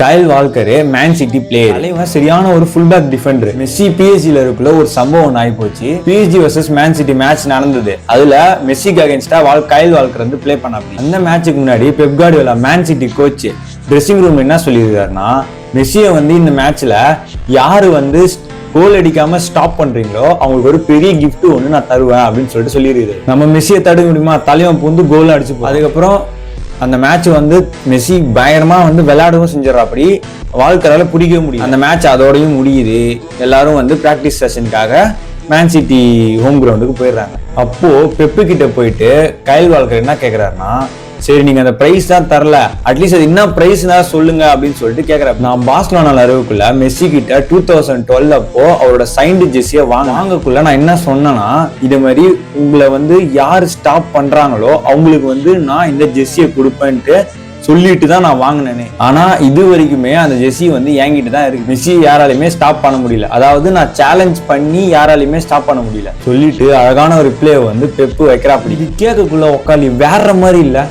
Kyle Walker man city player. இவன் சரியான ஒரு ஃபுல் பேக் டிஃபெண்டர். மெஸ்ஸி பிஎஸ்ஜில இருக்குள்ள ஒரு சம்பவம் ஆகி போச்சு. PSG versus man city match நடந்தது. அதுல மெஸ்ஸிக்கு அகைன்ஸ்டா கைல் வால்கர் வந்து பிளே பண்ணாங்க. அந்த மேட்சுக்கு முன்னாடி Pep Guardiola man city coach dressing room என்ன சொல்லியிருக்காருன்னா, மெஸ்ஸியை வந்து இந்த மேட்ச்ல யாரு வந்து கோல் அடிக்காம ஸ்டாப் பண்றீங்களோ அவங்களுக்கு ஒரு பெரிய கிஃப்ட் ஒண்ணு நான் தருவேன் அப்படின்னு சொல்லிட்டு சொல்லியிருக்காரு. நம்ம மெஸ்ஸியை தடுக்க முடியுமா? தலைவன் பூந்து கோல் அடிச்சு. அதுக்கப்புறம் அந்த மேட்ச் வந்து மெஸ்ஸி பயங்கரமா வந்து விளையாடவும் செஞ்சிடறாப்படி, வால்கரால பிடிக்கவே முடியும். அந்த மேட்ச் அதோடயும் முடியுது. எல்லாரும் வந்து பிராக்டிஸ் செஷனுக்காக மேன் சிட்டி ஹோம் கிரவுண்டுக்கு போயிடுறாங்க. அப்போ பெப்பு கிட்ட போயிட்டு கைல் வால்கர் என்ன கேட்கிறாருன்னா, சரி நீங்க அந்த பிரைஸ் தான் தரல, அட்லீஸ்ட் அது என்ன பிரைஸ்னா சொல்லுங்க அப்படின்னு சொல்லிட்டு கேட்கிறேன். நான் பார்சிலோனா அறிவுக்குள்ள மெஸ்ஸி கிட்ட 2012 அப்போ அவரோட சைன்டு ஜெர்சியை வாங்கக்குள்ள நான் என்ன சொன்னேன்னா, இதே மாதிரி உங்களை வந்து யாரு ஸ்டாப் பண்றாங்களோ அவங்களுக்கு வந்து நான் இந்த ஜெர்சியை கொடுப்பேன்ட்டு சொல்லிட்டு தான் நான் வாங்கினேனே. ஆனா இது வரைக்குமே அந்த ஜெர்சி வந்து என்கிட்ட தான் இருக்கு. மெஸ்ஸி யாராலையுமே ஸ்டாப் பண்ண முடியல. அதாவது நான் சேலஞ்ச் பண்ணி யாராலையுமே ஸ்டாப் பண்ண முடியல சொல்லிட்டு அழகான ஒரு பிளே வந்து பெப்பு வைக்கிறா. அப்படி கேட்கக்குள்ள உட்காந்து வேற மாதிரி இல்ல.